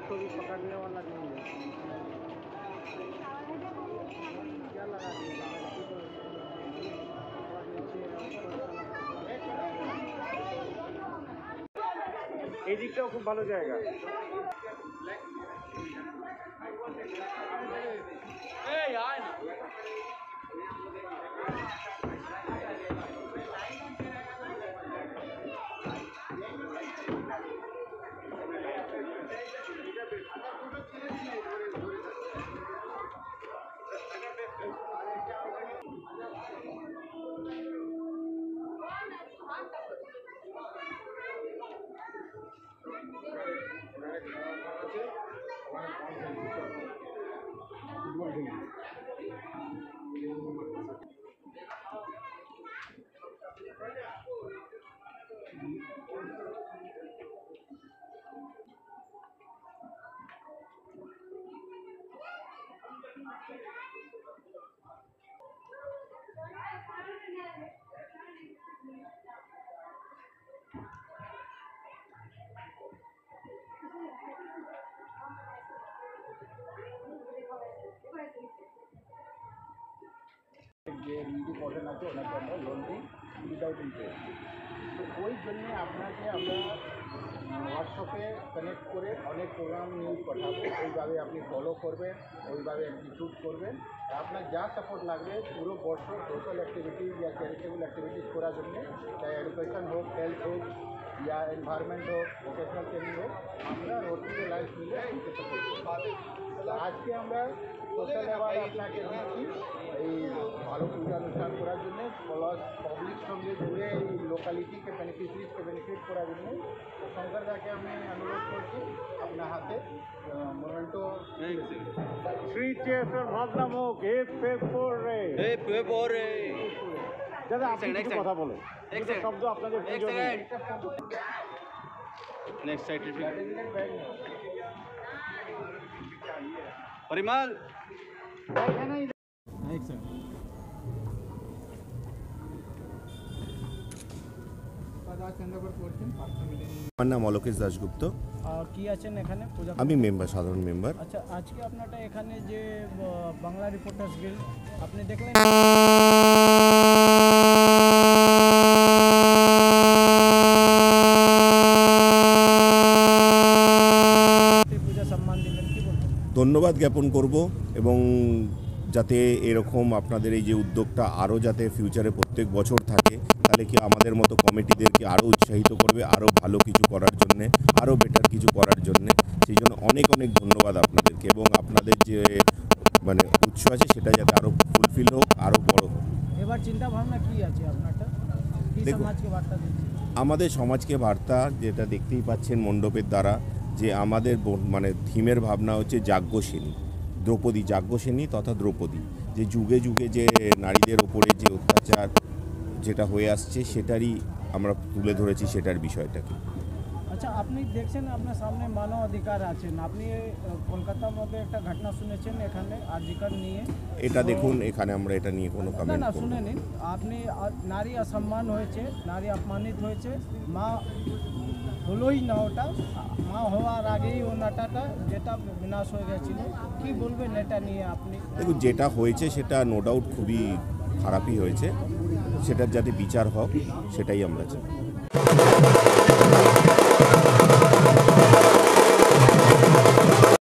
को भी पकड़ने वाला नहीं है। क्या लगा এই দিকটাও খুব ভালো জায়গা। যে ইডি পর্ষণ আছে ওনাকে আমরা লোন দিই উইদাউট ইন্টারেস্ট। তো ওই জন্যে আপনাকে আমরা হোয়াটসঅ্যাপে কানেক্ট করে অনেক প্রোগ্রাম নিউজ পাঠাবো, ওইভাবে আপনি ফলো করবেন, ওইভাবে এক্সিকিউট করবেন। আপনার যা সাপোর্ট লাগবে পুরো বছর সোশ্যাল অ্যাক্টিভিটিস या চ্যারিটেবল অ্যাক্টিভিটিস করার জন্যে, চাই এডুকেশন হোক, হেলথ হোক, या এনভায়রনমেন্ট হোক, ভোকেশনাল ট্রেনিং হোক, আমরা রোটারি লাইফ মিলে আপনাকে সাপোর্ট করবো। আজকে আমরা সোশ্যাল অ্যাওয়ার্ড আপনাকে দিচ্ছি এই ভালো পূজা অনুষ্ঠান করার জন্যে, প্লাস পাবলিক সঙ্গে ঘুরে এই লোকালিটিকে বেনিফিশিয়ারিজকে বেনিফিট করার জন্যে। শঙ্কর দাকে আমি অনুরোধ করছি আপনার হাতে মোমেন্টো শ্রী চেতন ভদ্রমুখ হে পেপরে দাদা আপনি কিছু কথা বলেন, শব্দ আপনাদের नेक्स्ट साइड परिमल আমার নাম অলোকেশ দাশগুপ্ত। কি আছেন এখানে? আমি মেম্বার, সাধারণ মেম্বার। আচ্ছা, আজকে আপনারা এখানে যে বাংলা রিপোর্টার্স গিল্ড আপনি দেখলেন, পূজা সম্মান দিলেন, কি বলবেন? ধন্যবাদ জ্ঞাপন করব এবং যাতে এরকম আপনাদের এই যে উদ্যোগটা আরও যাতে ফিউচারে প্রত্যেক বছর থাকে, তাহলে কি আমাদের মতো কমিটিদেরকে আরও উৎসাহিত করবে আরও ভালো কিছু করার জন্যে, আরও বেটার কিছু করার জন্যে। সেই জন্য অনেক অনেক ধন্যবাদ আপনাদেরকে, এবং আপনাদের যে মানে উৎস আছে সেটা যাতে আরও ফুলফিল হোক, আরও বড় হোক। এবার চিন্তা ভাবনা কি আছে আপনারটা? সমাজকে বার্তা দিচ্ছে আমাদের সমাজকে বার্তা, যেটা দেখতেই পাচ্ছেন মণ্ডপের দ্বারা, যে আমাদের মানে থিমের ভাবনা হচ্ছে যাজ্ঞসেনী, দ্রৌপদী, যাজ্ঞসেনী তথা দ্রৌপদী, যে যুগে যুগে যে নারীদের ওপরে যে অত্যাচার যেটা হয়ে আসছে সেটারই আমরা তুলে ধরেছি, সেটার বিষয়টাকে। আচ্ছা, আপনি দেখছেন আপনার সামনে মানব অধিকার আছেন, আপনি কলকাতার মধ্যে একটা ঘটনা শুনেছেন এখানে আরজিকর নিয়ে। এটা দেখুন, এখানে আমরা এটা নিয়ে কোনো কমেন্ট না শুনে নিন। আপনি নারী অসম্মান হয়েছে, নারী অপমানিত হয়েছে, মা হলোই না, ওটা মা হওয়ার আগেই ও নাটাটা যেটা বিনাশ হয়ে গেছিল, কি বলবেন এটা নিয়ে আপনি? দেখুন, যেটা হয়েছে সেটা নো ডাউট খুবই খারাপই হয়েছে, সেটার যাতে বিচার হোক সেটাই আমরা চাই।